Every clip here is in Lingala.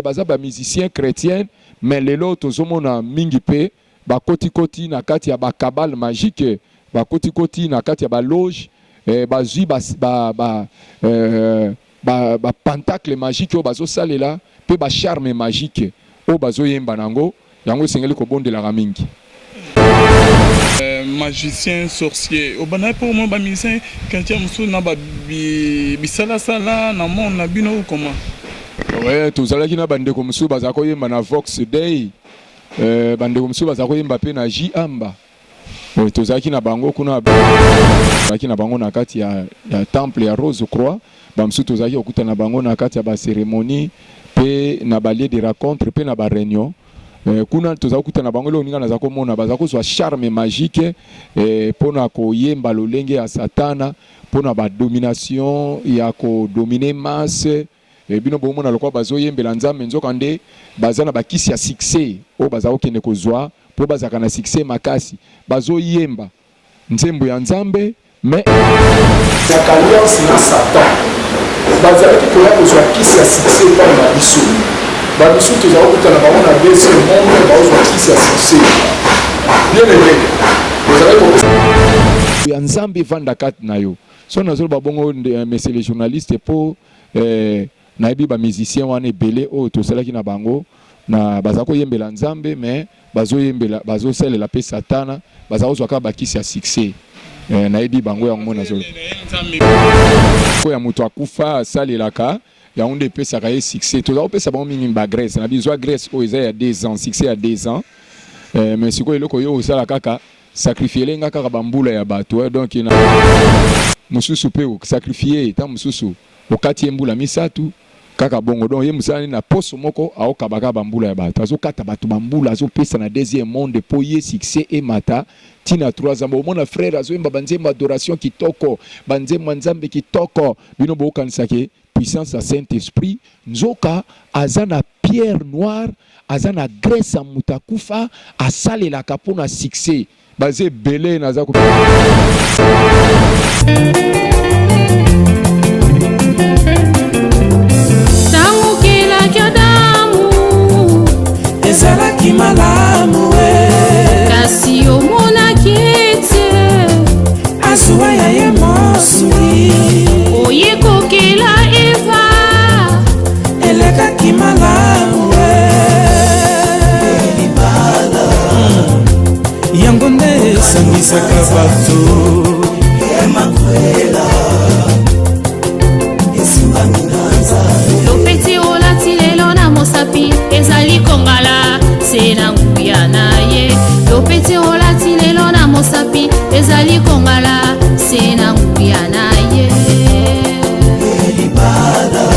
baza ba musicien chrétien mais lelo tozomona mingi pe ba koti na kati ya ba cabale magique ba koti na kati ya ba loge bazui ba pentacle magique o bazo salela pe ba charme magique o bazo yemba nango yango sengeli ko bondela mingi. Magicien, sorcier. Au banal pour moi, musicien, quand tu as musu na bisala sala na mon na bino comment? Ouais, tous allez qui na bande comme musu bazako yemba na Vox Day, bande comme musu bazako yemba pe na J Amba. Ouais, tous allez qui na bango kuna qui na bango na kati ya temple ya Rose Croix, bamsu tous allez okuta na bango na kati ya ba cérémonie pe na balie de rencontre pe na ba réunion. Kuna toza kuta na bango ninga na zako mona bazako so charme magique pona ko yemba lolenge ya satana pona ba domination ya ko dominer masse bino bo mona lokwa bazo yembela nzambe nzoka nde bazana bakisi ya succès o bazako kene ko zwa po bazaka na succès makasi bazo yemba nzembo ya nzambe mais ya alliance na satan bazalaki ko ya ko zwa kisi ya succès pa na biso babisu tozala kutana bango na deuxième monde bazwa kisi ya succès bien aimé tozala ko ya nzambe vanda kati na yo so nazolo babongo monsieur les journalistes po na yebi ba musicien wana ebele o tosalaki na bango na bazako yembela nzambe mais bazo yembela bazo selela pe satana bazako zwaka bakisi ya succès na yebi bango yango nazolo ko ya muto akufa salelaka ya onde pesa ka succès to za pesa ba mingi ba Grèce na bizwa Grèce o isa ya 2 ans succès ya 2 ans mais siko eloko yo osala kaka sacrifier lenga kaka bambula ya bato donc ina mususu pe o sacrifier ta mususu okati mbula misatu kaka bongo donc ye musani na poso moko aokabaka bambula ya bato azokata bato bambula azopesa na deuxième monde po ye succès et mata tina 3 ans mon frère azoemba banzemba adoration kitoko banzemba nzambe kitoko bino bo kanisake puissance à Saint-Esprit nzoka azana pierre noire azana graisse à mutakufa asale la kapona succès basé belé nazako tango kila kadamu ezala kimalamu kasi omona kete azuwa ya ye mosuli oyeko kila eva eleka kimalamu libala yango nde esangisaka bato emakwela esimbaminanza lopeti olati lelo na mosapi ezali kongala se na nguya na ye lopeti olati lelo na mosapi ezali kongala se na nguya na ye libala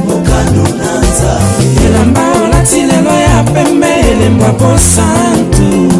mokanunanza elamba olati lelo ya pembe elembwa po santu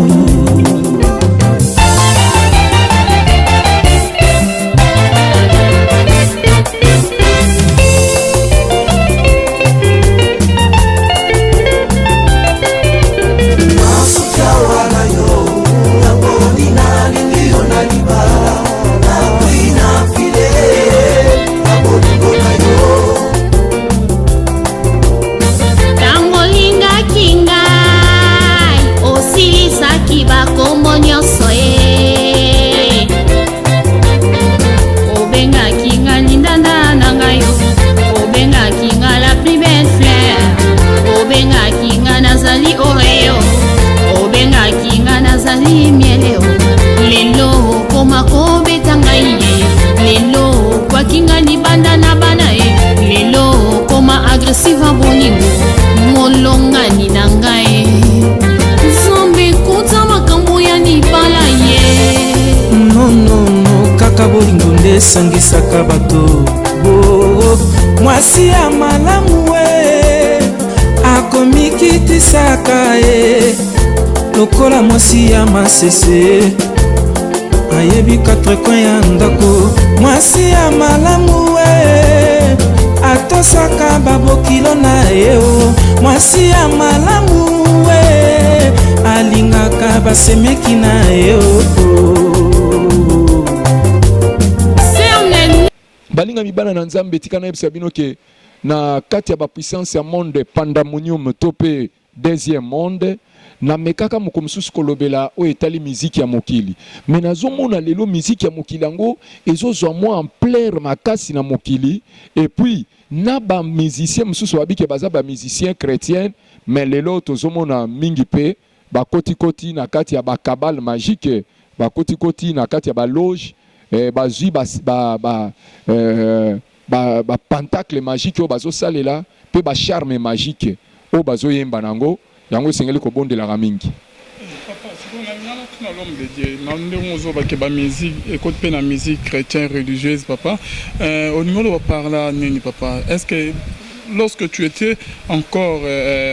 agressiva boningo molongani na ngai nzambe kuta makambo ya libala ye nonono kaka bolingo nde esangisaka bato mwasi ya malamu akomikitisaka ye lokola mwasi ya masese ayebi 4 coin ya ndako mwasi ya malamu atosaka babokilo na ye mwasi ya malamu alingaka basemeki na ye balinga mibana na nzambe tika na yebisa bino ke na kati ya ba puissance ya monde pandemonium tope deuxième monde na mekaka mokomsusu kolobela o etali musique ya mokili mais nazomona lelo musique ya mokili yango ezozwa mwa ampleur makasi na mokili et puis na ba musicien mosusu babike baza ba musicien chrétien mais lelo tozomona mingi pe ba koti na kati ya ba cabale magique ba koti na kati ya ba loge bazwi ba pentacle magique o bazo salela pe ba charme magique o bazo yemba nango yango sengeli ko bondela mingi. Papa, c'est qu'on a l'homme de Dieu. Nous avons des musique, écoute pas la musique chrétienne religieuse, papa. Au niveau de parler, Nini, papa, est-ce que lorsque tu étais encore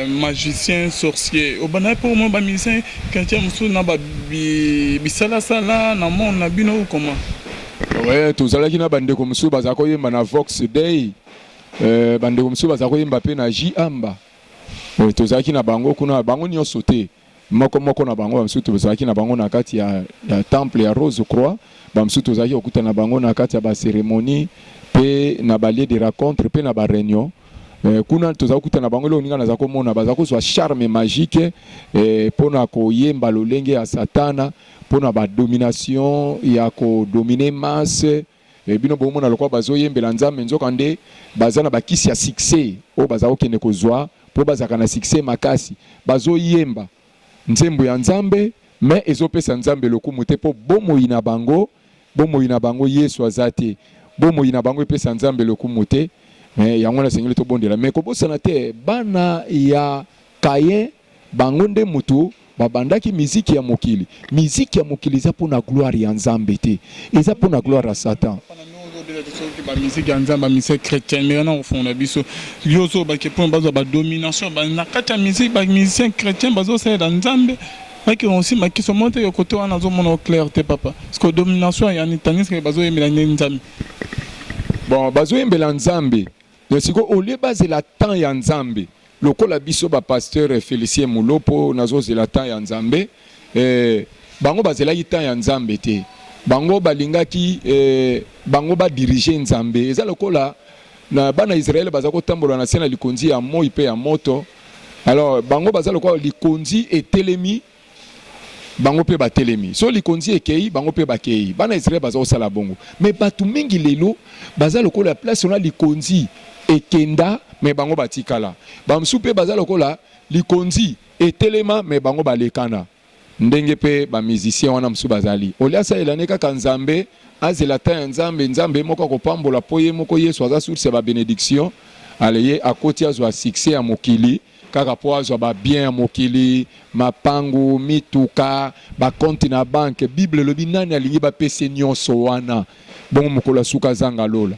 magicien, sorcier, au banal pour moi, musicien chrétien, nous avons bisala sala, na mon na bino ou comment? Ouais, tout ça là qui na bande comme ça, bazako yemba na Vox Day, bande comme ça, bazako yemba pe na J Amba. Oui, tozaki na bango kuna bango nyo sauté moko na bango bamsu tozaki na bango na kati ya temple ya Rose Croix bamsu tozaki okuta na bango na kati ya ba cérémonie pe na ba lieu de rencontre pe na ba réunion kuna tozaki okuta na bango le oninga na zako mona bazako so charme magique pona ko yemba lolenge ya satana pona ba domination ya ko dominer masse bino bomona lokwa bazo yembela nzambe nzoka nde bazana bakisi ya succès o bazako kene kozwa po bazaka na succès makasi bazo yemba nzembo ya nzambe mais ezopesa nzambe lokumu te po bomoi na bango Yesu azate bomoi na bango epesa nzambe lokumu te mais yango na sengeli to bondela mais kobosana te bana ya Kaye bango nde mutu babandaki miziki ya mokili eza pona gloire ya nzambe te eza pona gloire ya Satan. Ba musique ya nzamba musique chrétienne mais na ofona biso yozo ba ke pon bazo ba domination ba na kata musique ba musicien chrétien bazo sa da nzambe ba ke aussi ma ki so monte yo côté wana zo mona clair te papa parce que domination ya ni tanis ke bazo yemela nzambe bon bazo yemela nzambe donc siko ole bazela temps ya nzambe lokola biso ba pasteur Félicien Mulopo nazo zela temps ya nzambe bango bazela yi temps ya nzambe te bango balingaki bango ba diriger nzambe eza lokola na bana Israël bazako tambola na sena likonzi ya moi pe ya moto alors bango bazalo lokola likonzi etelemi bango pe batelemi so likonzi ekei bango pe bakei bana Israël bazako sala bongo mais batu mingi lelo bazalo lokola place na likonzi ekenda mais bango batikala bamsu pe bazalo lokola likonzi etelema mais bango balekana ndenge pe ba musicien wana msu bazali oliasa elane kaka nzambe azela ta nzambe moko kopambola poye moko Yesu aza source ba bénédiction aleye akoti azwa succès ya mokili kaka po azwa ba bien ya mokili mapangu mituka ba compte na banque bible lobi nani alingi ba pese nyonso wana bongo mokola suka zanga lola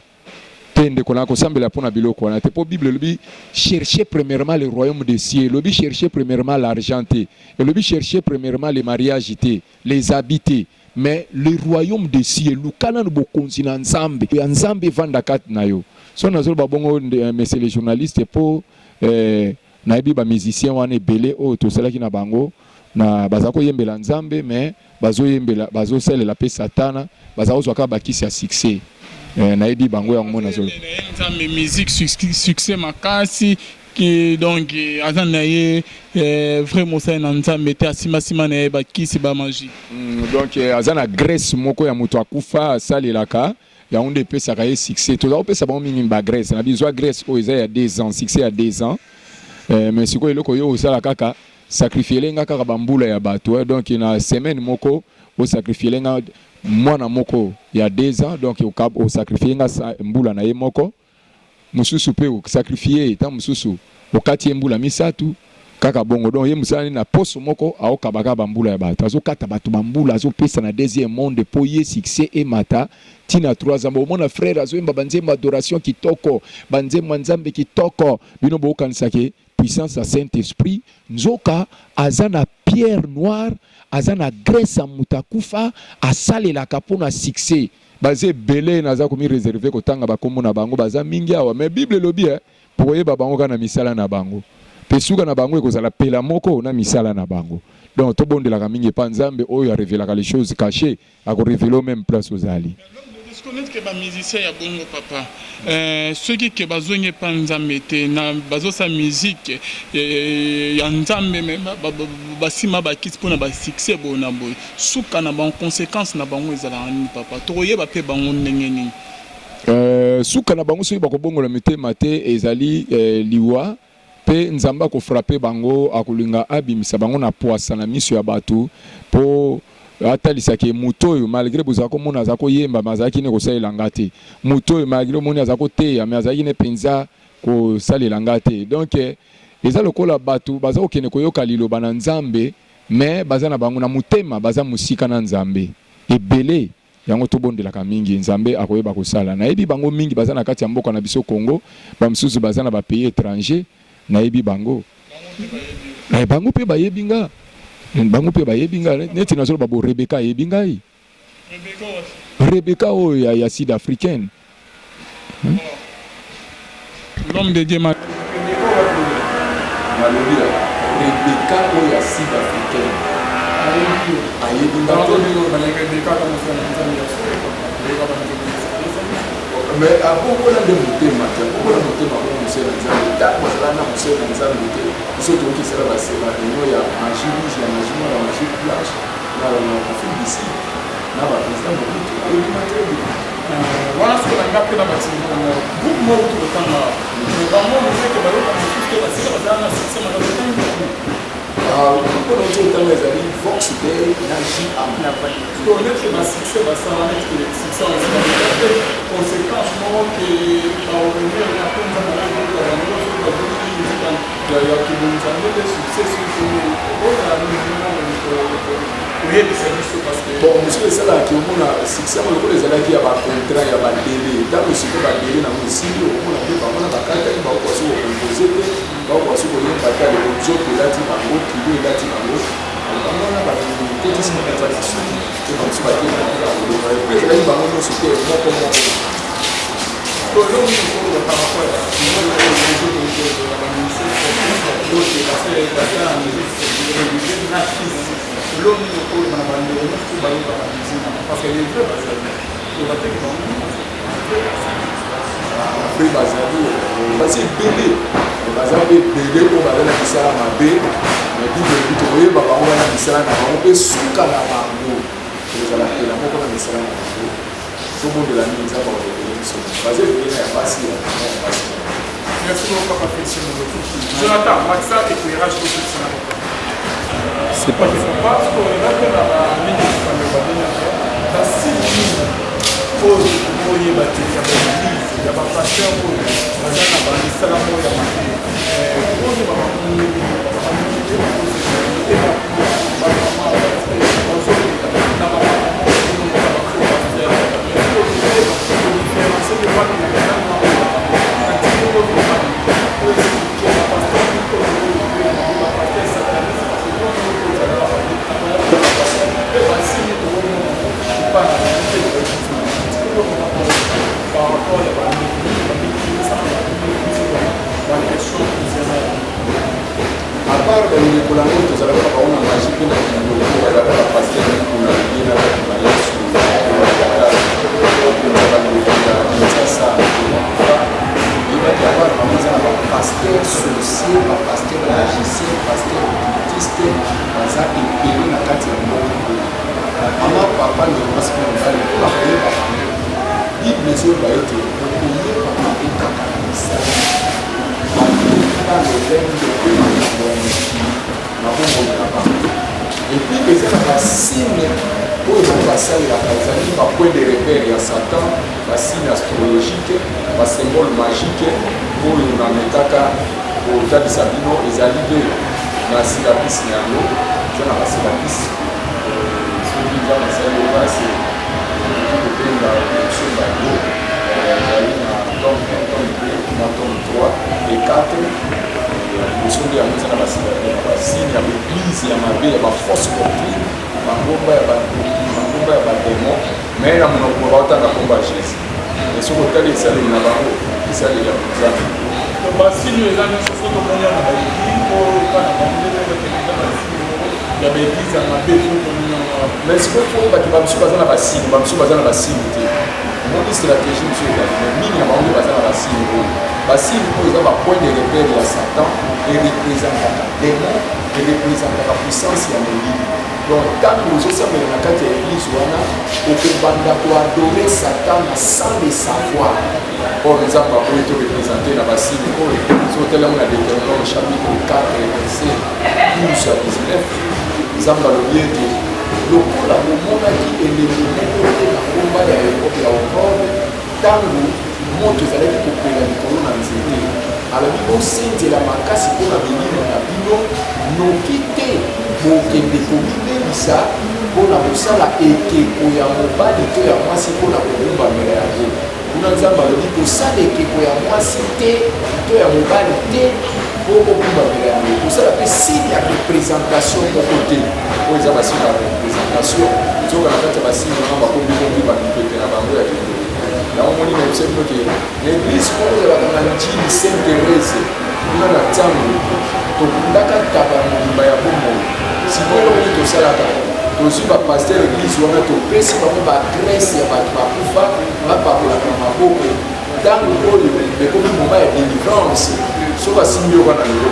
tende kona ko sambela pona biloko wana te po bible lobi chercher premièrement le royaume des cieux lobi chercher premièrement l'argent et lobi chercher premièrement les mariages les habiter mais le royaume des cieux lukana no bokonzi na nzambe ya nzambe vanda kat na yo so nazo ba bongo monsieur les journalistes po na ebi ba musicien wana ebele o to salaki na bango na bazako yembela nzambe mais bazo yembela bazo salela pe satana bazako zwaka bakisi ya succès na ebi bango ya mona zo nzambe musique succès makasi qui donc azanaye vraiment ça na nzambe te asima na ba kisi ba magie donc azana Grèce moko ya muto akufa salelaka ya onde pesa ka succès to za pesa ba mingi ba Grèce na bizwa Grèce o eza ya 2 ans succès ya 2 ans mais siko eloko yo osala kaka sacrifier lenga kaka bambula ya bato donc na semaine moko o sacrifier lenga mwana moko ya 2 ans donc o sacrifier nga mbula na ye moko mususu pe o sacrifier ta mususu okati mbula misatu kaka bongo donc ye musani na poso moko aokabaka bambula ya bato azokata bato bambula azopesa na deuxième monde po ye succès et mata tina 3 ans mona frère azoyemba banzemba adoration kitoko banzemba nzambe kitoko bino bokanisake puissance à Saint-Esprit nzoka azana pierre noire azana Grèce à mutakufa asalelaka pona succès bazé belé naza komi réservé kotanga bakombo na bango baza mingi awa mais bible lobi pour yeba bango kana misala na bango pesuka na bango ekozala pela moko na misala na bango donc to bondelaka mingi pa nzambe oyo a révélaka les choses cachées a ko révéler même place aux ali parce qu'on est que les musiciens ya bongo papa ceux qui bazonye pa nzambe te na bazo sa musique ya nzambe même basima ba kits pona ba succès bona boy suka na ba conséquence na bango ezala ni papa toyeba pe bango ndenge nini suka na bango soki bakobongola mitema te ezali liwa pe nzamba ko frapper bango akulinga abimisa bango na poasa na miso ya bato po atalisa ke mutoyo malgré bozako mona zako yemba mazaki ne ko salela te mutoyo malgré mona zako te mais azaki ne penza ko salela te donc eza lokola bato bazako kene koyoka liloba na nzambe mais bazana bango na mutema baza musika na nzambe ebele yango tobondelaka mingi nzambe akoyeba kosala nayebi bango mingi bazana kati ya mboka na biso Congo bamisusu bazana ba pays étranger nayebi bango bango pe bayebinga bango pe bayebinga neti nazolo babo Rebecca yebingai Rebecca o ya sud africaine l'homme de Dieu Rebecca o ya sud africaine ayebinga mais abokola nde motema te abokola motema ko mosela nzambe ntango ozala na mosela nzambe te biso tokokisela basela réunion ya magie rouge ya magie noire ya magie blanche na afrique du sud na baprésident mobutu ayebima te wana soki banga mpe na batinga groupe moko tokotanga bango moseke bayoka mosusu te basika bazala na succès malheureusement mpona ozotanga ezali vox day na jam tonetre basuccès basala neti succès te conséquence moko ke baorganier na mpe nzambe ya kibonzambe te succès soki ozala oyebisa biso parce bon mosusu esalaki omona succès yango lokola ezalaki ya bacontrat ya badele ntango siko badele nango esili omona mpe bango na bakataki bakokwasi kokompose te bakokwasi koyemba te aleko nzoto elati bango kilo elati bango bango wana bakotisimaaa biso te bamosu bakeezalaki bango nyonso te moko moko mpe bazali basi ebele baza mpe ebele mpo baza na misala mabe mais bibebi tokoyeba bango wana misala na bango mpe suka na bango ezala pela moko na misala na bango tobondela mingi nzambe akoyebele biso baza ebele na ya basi ya basi. Merci beaucoup, Papa Félix. Jonathan, Maxa, éclairage de tout ça. C'est pas que ça passe pour les gens dans la ligne de la dans 6 lignes pour y battre, il y a des églises, il y a des pasteurs pour les gens dans les salams, il y a mais sikoyo bato bamisu baza na basini te moni stratégie monsieur mingi na bango baza na basine oyo basine oyo eza bapoint de repère ya Satan erepresentaka démon erepresentaka puissance ya molili donc ntango ozosambela na kati ya église wana okobanda koadore Satan na sans le savoir or nzambe akoyi torepresente na basine oyo sotelemo na Deutéronome chapitre 4 verset 12 à 19 nzambe alobi ete lokola bomonaki elenge moko te na ngomba ya okode ntango moto ezalaki kopela likolo na nzete alobi bosenzela makasi mpona bilimo na bino noki te bokende komibebisa mpona kosala ekeko ya mobali to ya mwasi mpona kogumbamela yango kuna nzambe alobi kosala ekeko ya mwasi te to ya mobali te mpo kogumbamela yango kosala mpe signe ya représentation moko te oyo eza basigne ya représentation zoka na kati ya basigne wana bakomikombi bamipepe na bango ya kende yango moni na biso bino ke l'église oyo ezalaka na ntini saint thérèse kuna na ntango tokundaka taba mobimba ya bomoi sikoyo oyo tosalaka tozwi bapaster église wana topesi bango bagrese ya bato bakufa bapakolaka maboko ntango oyo ekomi moma ya délivrance so basimbi yo wana lelo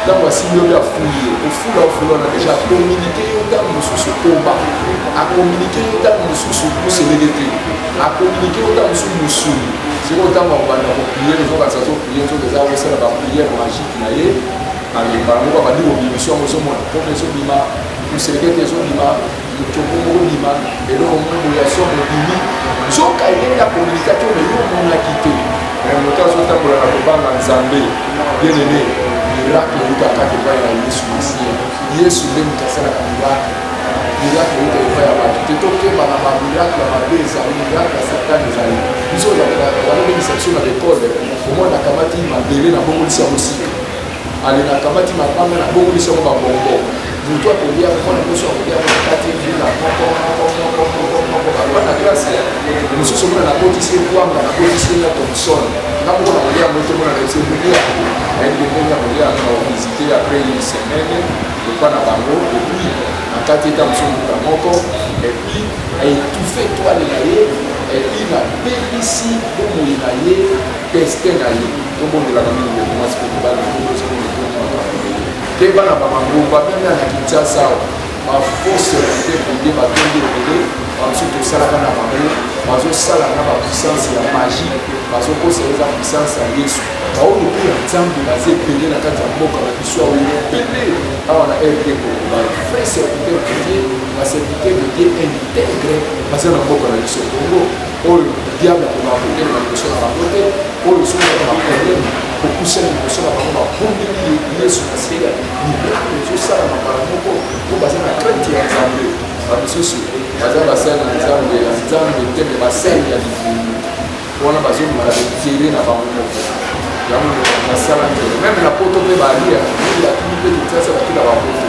ntango basimbi yo ya fuli ofula ofula wana deja akominike yo ntango mosusu komba akominike yo ntango mosusu koselege te akominike yo ntango mosusu mosuni sikoyo ntango akobanda kopriere zokanisa zopriere soki eza kosala bapriere magique na ye alemba yango babandi kobimisio yango ozomona mpona ezobima moselekete ezobima motoko moko bima eloko moko ya so mobimi nzoka elenge ya communication me yo omonaki te moto azotambola na kobanga nzambe bien aimé miracle eutaka epai ya yesu masiya yesu nde moto asalaka miracle miracle euta epai ya bato te tokeba na bamiracle ya mabe ezali miracle ya satane ezali biso balobebisa biso na rekode omona akamati mabele na bongolisi ya mosika ale nakamati mapanga na bongolisi yango babongo moto akolia mpona nyonso akolia kati vila moko balwa na grâce mosusu omona nakotisi ekwanga nakotisi na Thomson ngamoko na kolia moto mona na ese molia ayedebenga kolia na visite après une semaine epa na bango epuis na kati eta mosomuka moko epuis aétouffe toile na ye epuis nabebisi bomoi na ye destin na ye tobondelaka mingi mwasi mpe tobana te bana bamangumba meme na Kinshasa baforce rete pede batondi ebele bamosusu tosalaka na bango bazosala na bapuissance ya magie bazokosa eza puissance ya yesu baoyo mpe ya nzambe baza ebele na kati ya mboka na biso aoyo ebele awa na rdk bavrai serviteur de dieu baserviteur de dieu intègre baza na mboka na biso bongo oyo diable akomaa kotelema na liboso na bango te oyo sokaa baproblème kokusana liboso na bango babondeli yesu na seya miracle ezosala na mbala moko po baza na crainte ya nzambe bamisusu baza basali na nzambe ya nzambe tembe basali ya livumu wana bazoluka etere na bango moko yango basala ndele meme na poto mpe balia batumi mpe kinshasa batula bapoto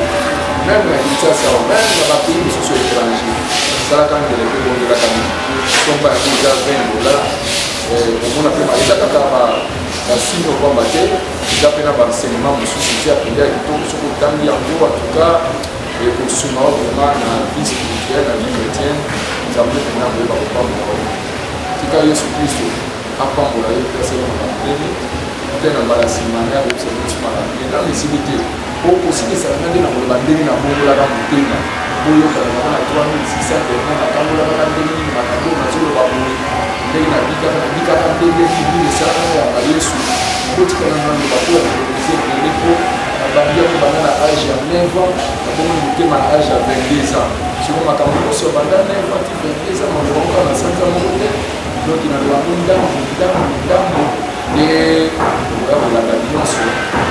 meme na kinshasa meme na bapays mosusu étranger basalaka ndele mpe bongelaka somba yango eza $20 omona mpe eza kaka basine okwamba te eza mpe na baenseignement mosusu eza apende ya kitoko soki otangi yango atuka ekosunga o vraimen na vie spirituelle na vie chrétienne nzambe mpena koyeba kopambola o tika yesu kristo apambola ye peselama bapeni te na mbala nsima nde akoyebisa biso makambo ena esili te okosilisaka nde na koloba ndenge nabongolaka motema boyokana nanga na 3600 nakambolaka na ndenge nini makambo nazoloba boye ndenge nabikaka ndenge nini esalaka yanga yesu kotikana nano bakoya kokolise ebele mpo nabandi yango banda na age ya 9 ans nabongo motema na age ya 22 ans siko makambo nyonso banda 9 ans ti 22 ans malobaka na sanza moko te donc nalobango ndambo nde oya kolanda nyonso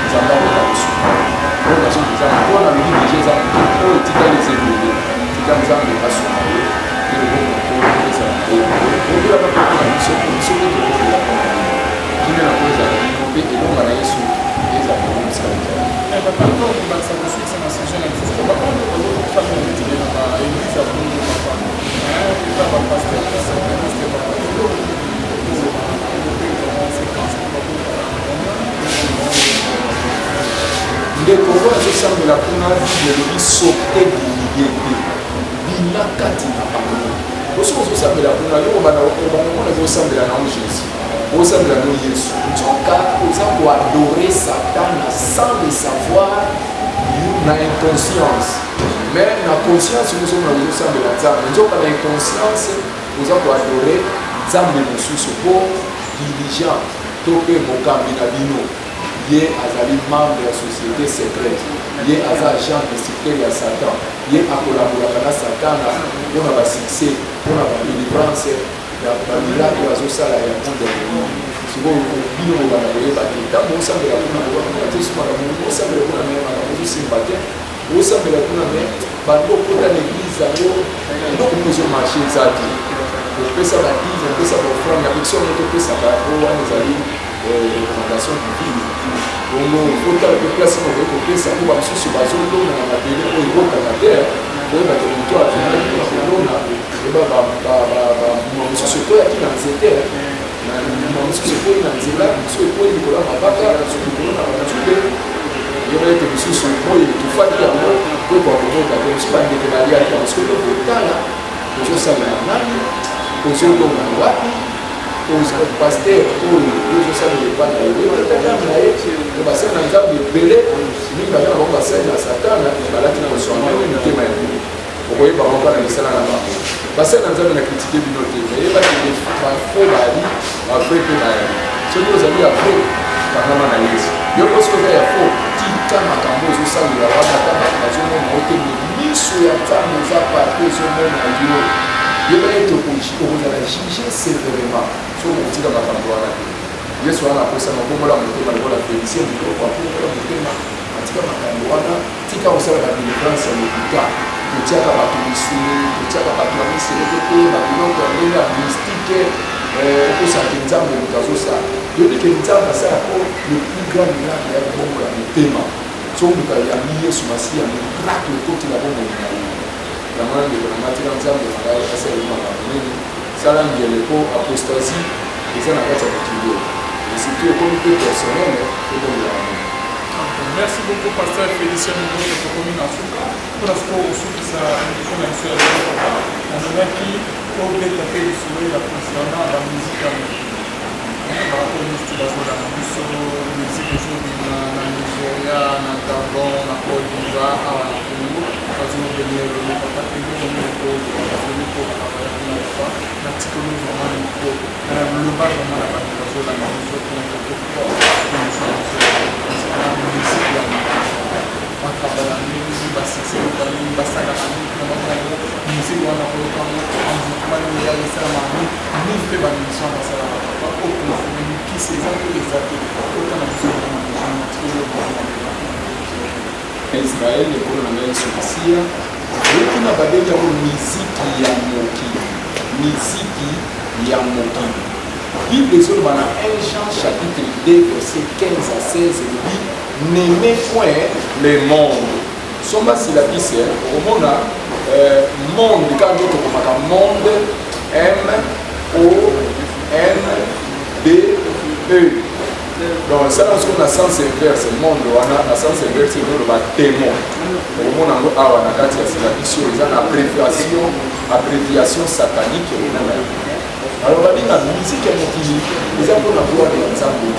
nzambe akoka kosuka oyo nazokiza mpona lobi deja eza moke oyo etikali eza ebele tika nzambe asuka ye okolaka mpe mpona biso mpe tokokolaka kime na koyo ezala bino mpe elonga na yesu ezala mosika ndeko oyo azosambela kuna elobi sote bilie te bina kati na bango oso ozosambela kuna yo banamona ozosambela na Jésus ozosambela na Yesu nzoka oza koadore Satan sans le savoir na inconscience mais na conscience ozomona ozosambela Nzambe nzoka na inconscience oza koadore Nzambe mosusu po dirigeant to mpe mokambi na bino ye azali membre ya société secrète ye aza agent mystique ya Satan ye akolaboraka na Satan mpona basuccès mpona badelivrance ya bamiracle azosala ya monde ya monde sikoyo bino bobanda koyeba te ntango osambela kuna bobaaa te sumaka osambela kuna me makambo ozosimba te osambela kuna me bando okota na église yango eloko moko ezomarche eza te opesa babize opesa baofrande na pection moto opesaka o wana ezali recommandation divine bongo otala mpe place moko ekopesa po bamisusu bazolona na mabele oyo ekokaka te koyeba te moto azalaki na kolona eba mosusu ekoyaki na nzete mosusu ekoyi na nzela mosusu ekoyi likolo ya mabaka mosusu likolo na banzube yeba ete mosusu oyo etufaki yango koyekoka komota te mosusu bandeke baliaki yango soki okotala ozosalela nani ozolonga wapi paster oyo ozosalela epai na ye oyotatami na ye basali na nzambe ebele mingi baza na bango basali na satana balati na koswanga mitema ya bino okoyeba bango na misala na bango basali na nzambe na kritike bino te eyebaki bafo bali bavrai mpe na ye soki ozali ya vrai kangama na yesu yo posi oza ya fo tika makambo ozosalela wana ata bato bazomona ote miso ya nzambe eza parte ezomona yo yeba ete okozala juge sévèrement soki okotika makambo wana te yesu wana aposa mabomola motema lokola félicien mokoko apomola motema atika makambo wana tika kosala badelivrance ya lokuta totiaka bato misuni totiaka bato ya miseleke te babiloko ya ndenge ya mystike okosake nzambe moto azosala yobike nzambe asala po le plus grand miracle ya kobomola motema soki moto ayambi yesu masi ya miracle ekoti na bomoi na ye yango ndeko na matika nzambe na ngai asala makambo nini sala ngele po apostasie eza na kati ya mokili surtout ekomi mpe personnel ekomi. Merci beaucoup, Pasteur Félicien Mougon, pour commune en Souka. Pour la sport au Souka, ça a été une affaire de papa. On a qui, au lieu de taper le soleil, la concernant la musique à la police de la zone à Mousso, musique de jour na Nigeria, na Gabon, na Côte d'Ivoire, à la Congo, à zone de l'Union, le papa qui est venu pour travailler pour la fois, la psychologie vraiment pour le bas vraiment la zone à Mousso, pour le bakabala mingi basisi balingi basalaka mingi na bango musiki wana koyokango envoûtement ya esalama mingi mpe bamission basalaka papa okonfirme mikisi eza mpe eza te okana biso Israel ekolo na ngai sosia oyoki na babengi yango miziki ya mokili miziki ya mokili bible ezoloba na 1 Jean chapitre 2 verset 15 à 16 elobi n'aimez point le monde somba silabise okomona monde kaka nde tokomaka monde M-O-N-D-E donc esala soki na sens inverse monde wana na sens inverse ezoloba démon okomona yango awa na kati ya silabisi oyo eza na abréviation satanique ekomona alors balinga miziki ya mokili eza mpona gloire ya nzambe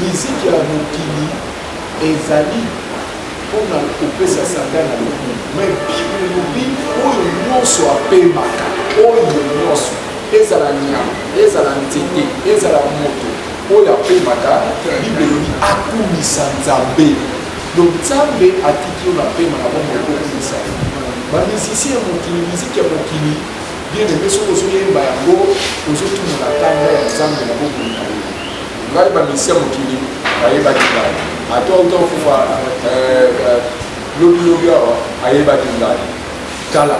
miziki ya mokili ezali mpona kopesa satan na lokumu mais bible elobi oyo nyonso apemaka oyo nyonso ezala nyama ezala nzete ezala moto oyo apemaka bible elobi akumisa nzambe donc nzambe atiki oyo apema na bongo ekokumisa bamisicien ya mokili miziki ya mokili bien aimé soki ozoyemba yango ozotumuna ntanga ya nzambe na bokoli na ye ngai bamisi ya mokili bayebaki ngai ata otokufa lobilobi awa ayebaki ngai tala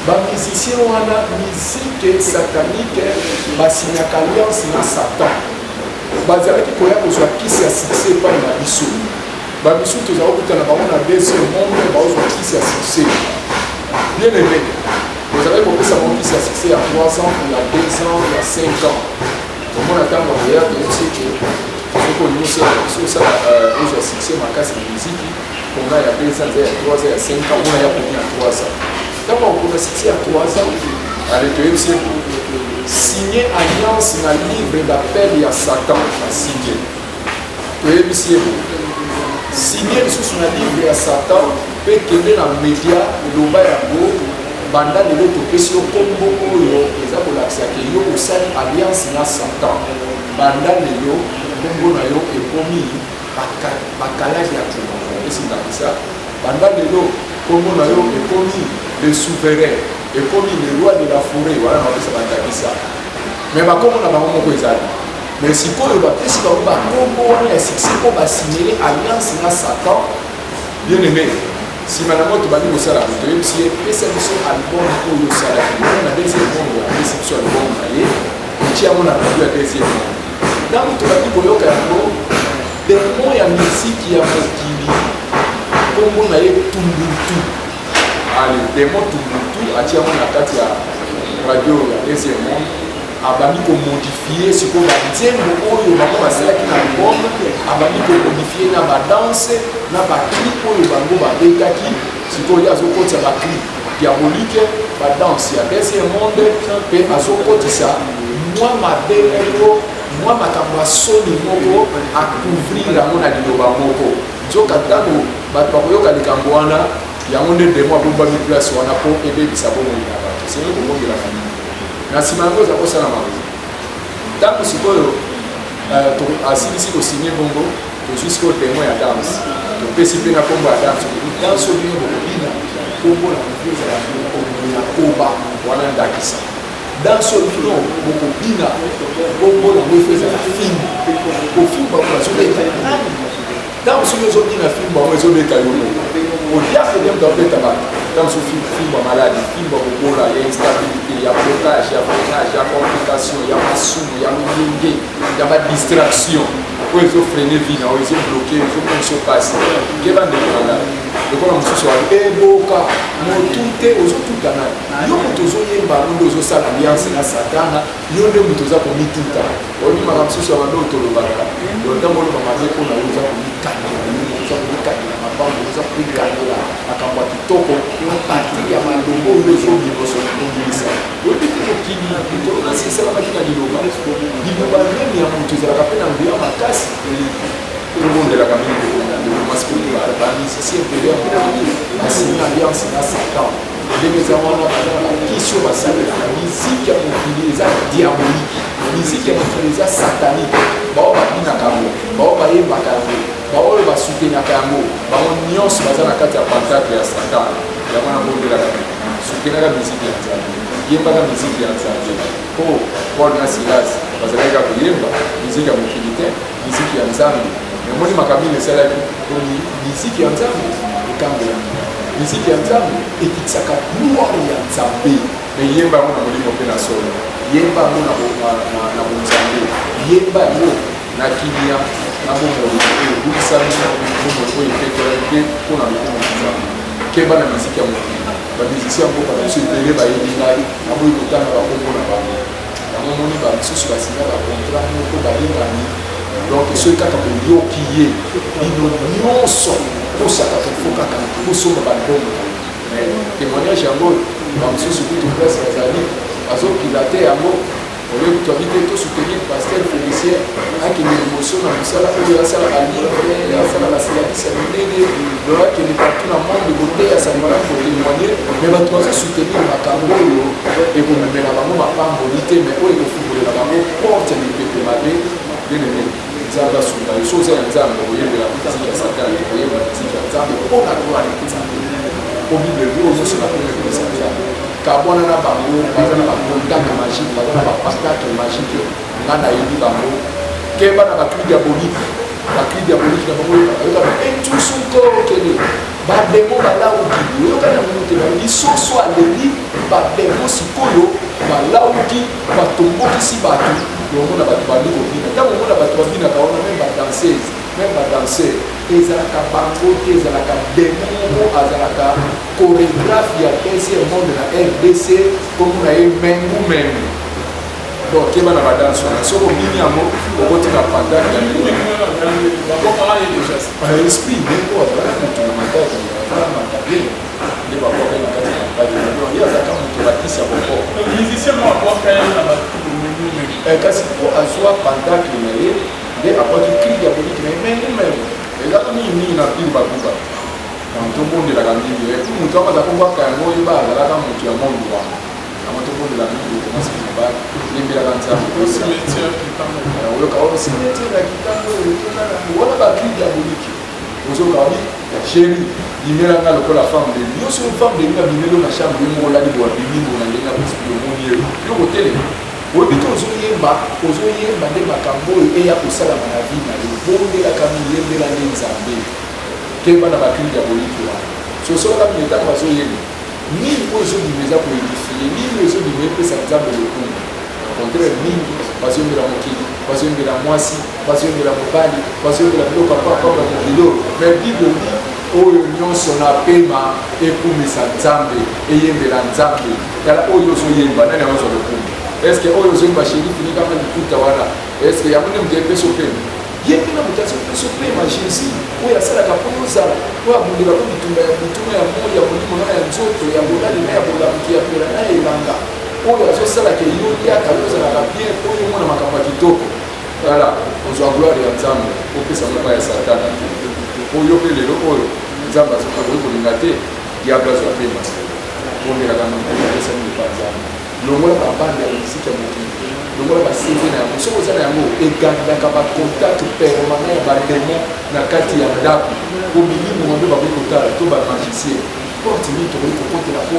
bamusicien wana misike satanike basinyaka alliance na satan bazalaki koya kozwa kisi ya succès epai na biso bamisu tozala kokutana bango na deuxième monde baozwa kisi ya succès bien aimé ozalaki kopesa bango kisi ya succès ya 3 ans ya 2 ans ya 5 ans omona ntango akoya toyoseke soki olingi osala ozwa succès makasi na miziki konga ya 2 ans ya 3 ans ya 5 ans omona ya komi ya 3 ans ntango akokona succès ya 3 ans allez toyebisi signer alliance na livre d'appel ya Satan signé toyebisi signer lisusu na livre ya Satan mpe kende na média eloba yango banda lelo topesi yo kombo oyo eza kolakisaka yo osali alliance na Satan banda lelo kombo na yo ekomi bakalage ya tuma esindakisa banda lelo kombo na yo ekomi le souverain ekomi le roi de la forêt wana bapesa bandakisa me bakombo na bango moko ezali mais sikoyo bapesi bango bakombo wana ya succès mpo basignele alliance na Satan bien aimé nsima na moto bandi kosala moto oyebisi ye pesa biso album oyo osalaki wana na deuxième monde apesi biso album na ye oti yango na radio ya deuxième monde ntango tobandi koyoka yango demo ya misiki ya mokili kombo na ye Tumbuntu ale demo Tumbuntu ati yango na kati ya radio ya deuxième monde abandi komodifie sikoyo banzembo oyo bango basalaki na album abandi komodifie na badanse na baclip oyo bango babetaki sikoyo ye azokotisa baclip diabolike badanse ya deuxième monde mpe azokotisa mwa mabe moko mwa makambo ya soni moko akouvrir yango na liloba moko nzoka ntango bato bakoyoka likambo wana yango nde demo abombami place wana mpo ebebisa bomoi na bato senge kobongelaka nini na nsima yango eza kosala makosa ntango sikoyo asilisi kosinye bongo tozwi sikoyo demo ya danse topesi mpe na kombo ya danse danse obino bokobina kombo na koezala na koba wana ndakisa danse obino bokobina kombo na koefo ezala filme ofilme bango bazobeta nani ntango soki ozobina filme bango ezobeta yo moko odiafe dem tobeta bato ntango so filme ya maladi filme ya kobola ya instabilité ya blocage ya freinage ya complication ya masumu ya molenge ya badistraction oyo ezofrene vi na oyo ezobloke ezokomisa opasi keba ndeko na ngai lokola mosusu wa eboka motu te ozotuta nani yo moto ozoyemba ngo nde ozosala alliance na satana yo nde moto oza komituta oyimaka mosusu ya bando otolobaka ntango oloba mabe mpona yo oza komikandela oza komikandela mabango oza komikandela makambo ya kitoko partir ya malongo oyo ezobimoso kongilisa oyebiki mokili likolo nasi esalamaki na liloba liloba neni ya moto ezalaka mpe na nguya makasi tobondelaka mingi bamisisi ebele basini alliance na Satan ndenge eza wana baza na bakisi oyo basalelaka miziki ya mokili eza diabolike miziki ya mokili eza satanike bao babinaka yango bao bayembaka yango baoyo basutenaka yango bango nyonso baza na kati ya pentacle ya Satan yango na bondelaka sutenaka miziki ya nzambe yembaka miziki ya nzambe po Paul na Silas bazalaka koyemba miziki ya mokili te miziki ya nzambe emoni makambo esalaki miziki ya nzambe ekambela miziki ya nzambe ekitsaka gloire ya nzambe me yemba yango na molimo mpe na solo yemba yango na bonzambe yemba yango na kimia na bomoi oyo ebukisami bomoi oyo epetola mpe mpona lokomo nzambe keba na miziki ya mokili bamizisi ya mboka na biso ebele bayebi ngai naboyi kotanga bakombo na bango yango moni bamisusu basinga bakontrat moko balingani donc soki kaka boyoki ye bino nyonso kosaka kofo kaka kosomba balbomo témoignage yango bamosusu kutu presse bazali bazokila te yango oyebi toyebi te tosoutenir pasteur félicien akende liboso na mosala oyo asala balivre asala basilakisa minene akende partout na monde koteya asalaka kotémoigne mais bato bazosoutenir makambo oyo ekomemela bango mapamboli te mais oyo ekofungolela bango porte ya mipepe mabe bien-aimé nzambe asunga yo so oza ya nzambe oyembela miziki ya satani oyembela miziki ya nzambe mpona gloire ya nzambe po bible bi ozosola mpona ekolisa nzambe kabwana na bango baza na bacontact magique baza na bapentacle magique nga nayebi bango keba na bacri diabolique na bango oyokana etusuko okende bademo balauki oyokana mono te lisoso alebi bademo sikoyo balauki batombokisi bato omona bato bandi kobina ntango omona bato babinaka wana meme badanser ezalaka bango te ezalaka demo azalaka chorégraphe ya deuxième monde na RDC komona ye mengu donc keba na badanse wana soki obini yango okoti na pandake ya esprit ndeko azalaka moto na makasi nde bakoka na kati ya makasi ye azalaka moto bati kisi ya boko musicien mo aboka ye na bato kasi po azwa pandacle na ye nde akwaki cri diabolique na ye meme ezaka mingi na bible babuka tobondelaka mingi moto wana aza kobwaka yango oyeba azalaka moto ya mondo wana yango tobondela mingi okomasi koba lembelaka nzambe oyoka oyo cimetiere ya kitango wana bacri diabolique ozoka wabi chéri bimelanga lokola femme de nuit nyonso femme de nuit abimeli na chambre ye moko olali boya bimimbo na ndenge na bosiki omoni ye yo kotelema oyebi te ozoyemba nde makambo oyo eya kosalama na vie na yo bondelaka miyembela nde nzambe keba na bakri diabolike wana sosolaka mine ntango bazoyemba nini oyo ezobima eza koedifie nini ezobima epesa nzambe lokumu contraire mingi bazoyembela mokili bazoyembela mwasi bazoyembela mobali bazoyembela biloko apapapa mokili oyo mais bible oyo nyonso na pema ekumisa nzambe eyembela nzambe tala oyo ozoyemba nani azwa lokumu estce oyo ozoyemba sheri finikama likuta wana estce yango nde moto epesa opema ye mpena moto azopesa opema jésus oyo asalaka mpo ozala oyo abundelaka bituma ya moi ya molimo na ya nzoto ya bolali na ya bolamuki ya pela na ya elanga oyo azosalaka yo liaka yo ozalaka bien oyo omona makambo ya kitoko voilà ozwa gloire ya nzambe opesa moko ya satana oyo mpe lelo oyo nzambe azokoki kolinga te diable azwa pema bondelaka nopesami epa nzambe longola babanda ya misiki ya mokili longola baseve na yango soki oza na yango egandaka bacontact permanent ya bademon na kati ya ndako po milimo nde bakoki kotala to bamagicien porte nini tokoki kokotela po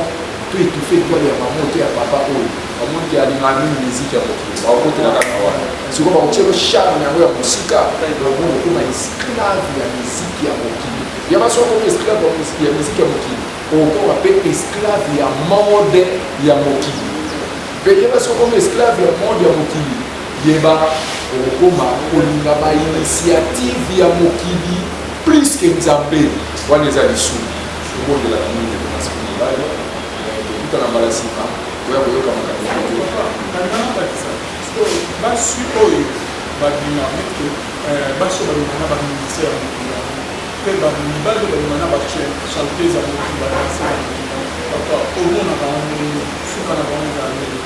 to étouffe etwale ya mamo to ya papa oyo bamoniki alingaka mingi misiki ya mokili bakokotelaka na wana sikoyo bakotielo charme yango ya mosika longo okoma esclave ya misiki ya mokili yaba soki okoma esclave ya misiki ya mokili okoma mpe esclave ya mode ya mokili mpe yeba soki okoma esclave ya mode ya mokili yeba okoma kolinga bainitiative ya mokili plus ke nzambe wana eza lisumu obondelaka mingi emasikumibayo okuta na mbala nsima oya koyoka makambo baswi oyo babima meke baso babima na baministère ya mokili mpe mibali babima na bachanteuse ya mokili badanse ya mokili papa omona bango suka na bango ezaleli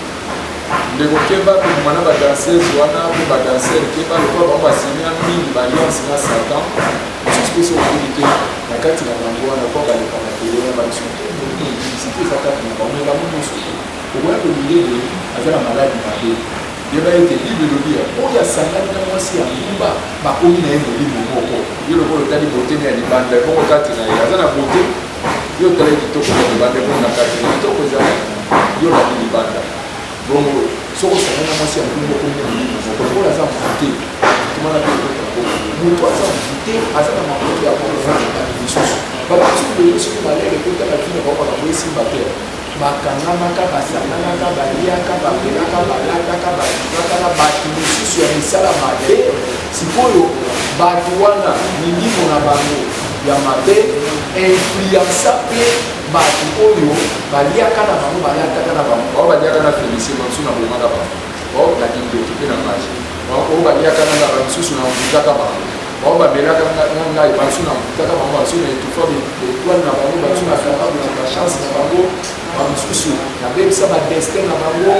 ndeko keba kobima na badanseuse wana mpe badansere keba lokola bango basimia mingi baalliance na satan mosusu mpe so okoki te na kati na bango wana po baleka na tele na bamiso te publicité eza kati na bango ebango nyonso te okoya kolilele aza na maladi mabe yeba ete bible elobi oyo asangani na mwasi ya ngumba bakomi na ye molimo moko yo lokola otali bote na ya libanda ebongo kati na ye aza na bote yo otali kitoko ya libanda ebongo na kati na kitoko eza yo nali libanda bongo soko osangani na mwasi ya ngumba okomi na molimo moko oyo aza mvute tumana pe moto aza mvute aza na makoto ya kokofana lisusu bato soki lelo soki malere ekotala vino baoka boesimba te bakangamaka basanganaka baliaka bapelaka balataka bakaka na bato mosusu ya misala mabe sikoyo bato wana milimo na bango ya mabe influensa mpe bato oyo baliaka na bango balataka na bango bao baliaka na félicie bamosusu na bomaka bango bao na kindoki mpe na magi oyo baliaka na bamisusu na mvutaka bango bao babelaka ngai bamosusu na mvutaka bango bamosusu na étouffa betoile na bango bamosusu na capable na bachance na bango bamisusu nabebisa badestin na bango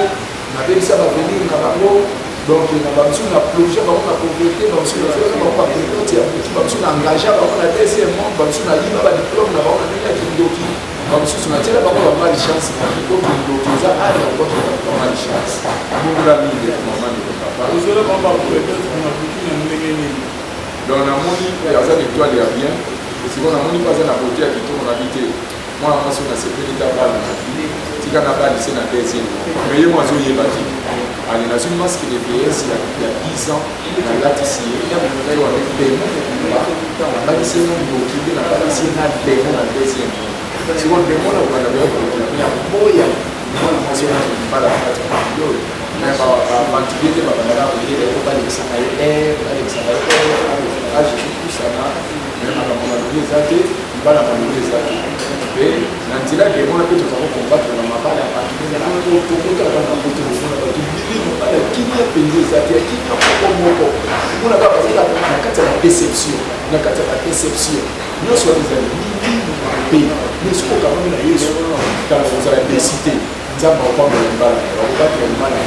nabebisa bavenir na bango donc na bamisusu na plonge bango na pauvreté bamisusu nazelaka bango bapelote ya moki bamisusu na engage bango na deuxième monde bamisusu na yiba badiplôme na bango na ndenge ya kindoki bamisusu natiela bango bamali chance na po kindoki eza ari ya koki bamali chance bongola mingi mamani papa ozola bango bapelote na butu na ndenge nini donc namoni aza na étoile ya bien siko namoni mpe aza na beauté ya kitoko na bi te mwana mwasi oyo nasepeli ta bale na vie tika na bale se na deuxième mais ye mo azoyeba te ali nazwi masque de vieillesse ya 10 ans nalatisi ye ngai wana demo mokumba nabalisi ye na ndoki mpe nabalisi ye na demo na deuxième siko demo na kobanda ya boya mwana mwasi oyo nazobala kati ya oyo bantibie te babandaka koyele po balekisaka ye balekisaka ye jésus kusana me makambo malobi eza te libala malobi eza te mpe na nzela demona mpe tozala kokombatre na mabala ya bato tokotala bana kote komona bato bili mobala ya kimia mpenza eza te ya kimia moko moko mona kaka bazala na kati ya badeception na kati ya badeception nyonso wana ezali mingi mpe mais soki okamami na yesu kala kozala desite nzambe akwambola libala bakobatela libala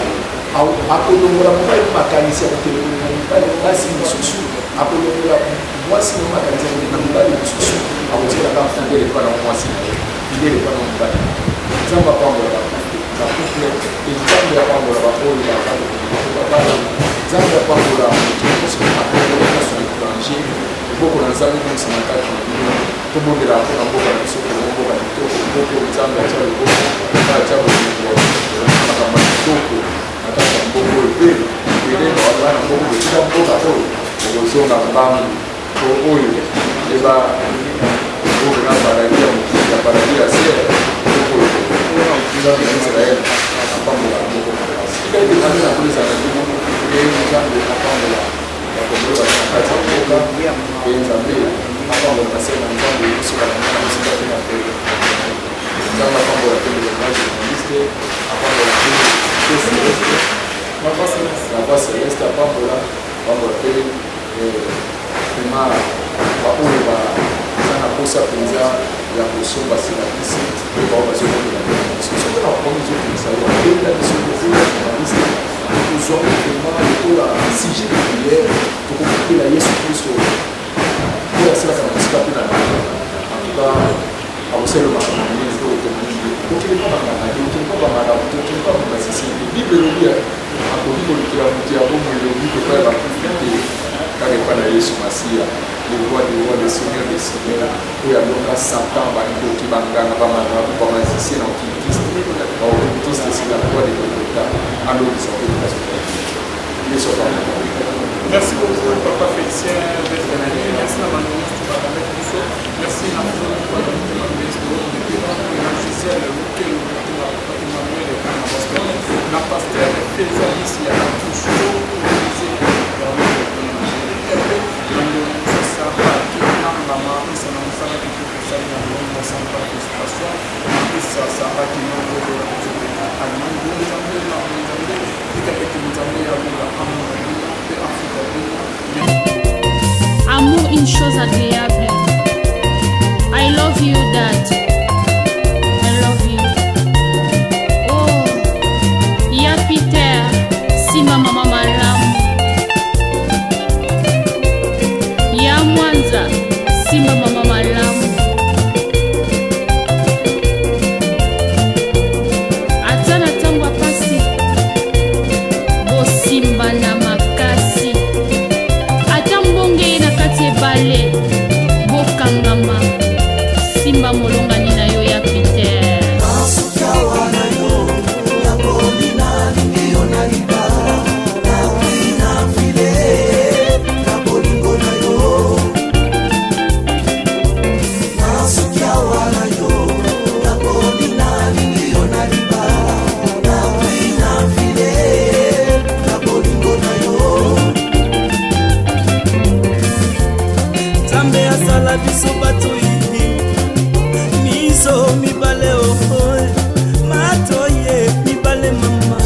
akolongola mobali makanisi ya kotelekona mibali basi lisusu akolongola mwasi na makanisi ya kotelekona mibali lisusu akotielaka fidele epa na mwasi na ye fidele epa na mobali nzambe akwambola bacouple nzambe akwambola baoyo babala nzambe akwambola motomoso akolongola sur étranger eboko na nzambe komisa na kati na bino tobondela mpona mboka na biso mpona mboka kitoko mboko nzambe atya loboko atya bolingo makambo ya kitoko na kati ya mboko oyo mpe eleno aza na mboko etika mboka oyo okozonga mbangu po oyo eba oyo na paradis ya mokili ya paradis ya ser mboko oyo nzambe ya israele apambola mboko makasi tika ete nzambe na kolezala bino ye nzambe apambola bakombola na kati ya mboka ye nzambe apambola na se na nzambe osoka na mwana mosika te na pele nzambe apambola pe le journaliste apambola pe celeste la voix céleste apambola pe prima baoyo baza na posa mpenza ya kosomba silabisi pe bao bazokokela soki na bakomi ezokokisa yo abenda biso kokola journaliste kozwa vraimen lokola sujet de prière tokokopela yesu kristo oyo asalaka na mosika mpe na antuka akosalemaka na mingi oyo tomongi tokelepa banganga tokelepa bamalamu tokelepa bambasisili bible elobi akoki kolukela moto ya bomo elobi kopai bakufi te kaka epa na yesu masiya le roi de roi le seigneur de seigneur oyo alonga satan bandoki banganga bamalamu bamazisien na okilitiste baokilitiste esila roi de golgota alobisa yesu Merci beaucoup, Papa Félicien Beltrami. Merci à Manon avec nous. Merci à vous pour la ministre de la Gisèle, Emmanuel et la pasteur Fézalis, il y a toujours Amour, une chose agréable. I love you, Dad. I love you. Oh, ya Peter, Simba mama malamu. Ya Mwanza, Simba mama malamu. Atana tangwa pasi, bo Simba na makasi. Atambonge na kati ebale, bo kangama. Simba molongani na yo ya Peter. Asukawa na yo, ya boni na ningeyo na libala, na kwina file, na bolingo na yo. Asukawa na yo, ya boni na ningeyo na libala, na kwina file, na bolingo na yo. Nzambe asala biso bato miso mibale ohoe matoye mibale mama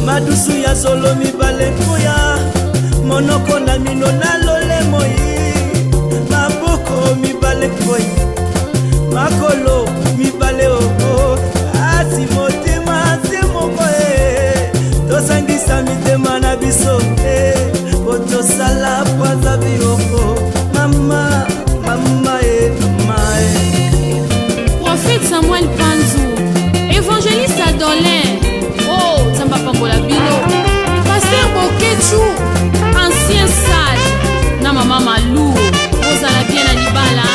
madusu ya solo mibale koya monoko na mino na lole moyi maboko mibale koyi makolo mibale oho asi motema se moko tosangisa mitema na biso otosala pwaza bioko mama mama mama Prophète Samuel Panzou, évangéliste Adolin, oh Zamba Pambola Bilo, pasteur Bokechu, ancien sage, na mama Malou, Ozala bien à Libala,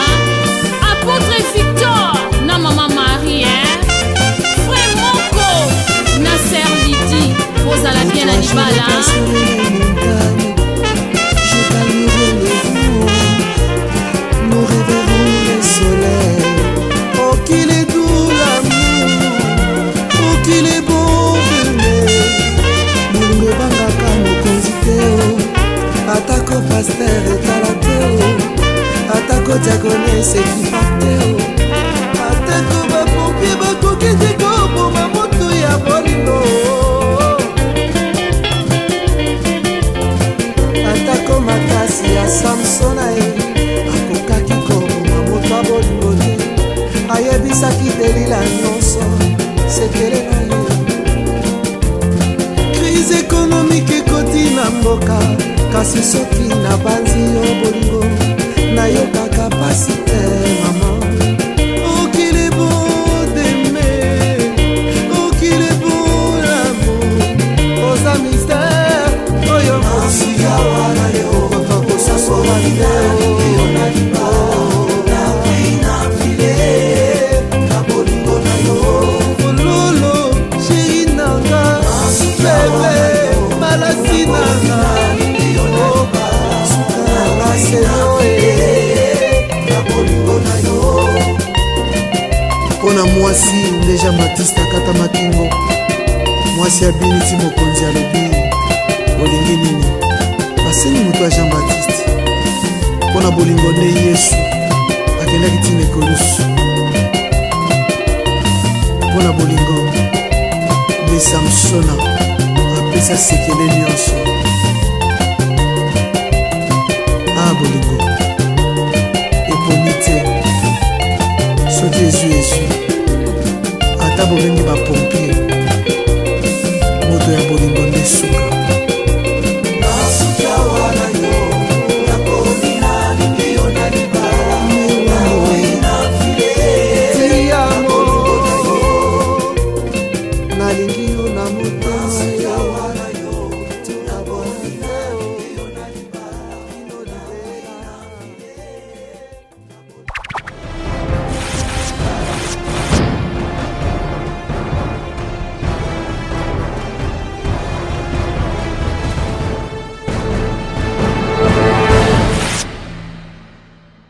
apôtre Victor, na mama Marie, frère Moko, na sœur Lydie, Ozala bien à Libala. Nous révérons le soleil. Oh qu'il est doux l'amour, oh qu'il est bon venir. Molingo bangaka mokonzi te o, atako paster etala te o, atako diagonese ekipa te o, atako bapompier bakoki te koboma motu ya bolingo, atako makasi ya samsona akokaki koboma moto ya bolingo te. Ayebisaki delila nyonso sekele na yo kasi soki na banzi yo bolingo nayokaka pasi te mama. Oh qu'il est beau d'aimer, oh qu'il est beau l'amour, oza mystère oyo mosika wana yo papa kosasola yo na liba na pina file na bolingo na yo lolo chéri nanga bebe malasi nanga sukanga seno na bolingo na yo mpona mwasi deja matiste akata makingo mwasi abiniti mokonzi alobi olingi nini basengi moto ya Jean Baptiste mpona bolingo nde Yesu akendaki ntina ekolusu mpona bolingo nde Samsona apesa sekele nyonso. Bolingo eponi te soki ezwi ata bobengi bapompe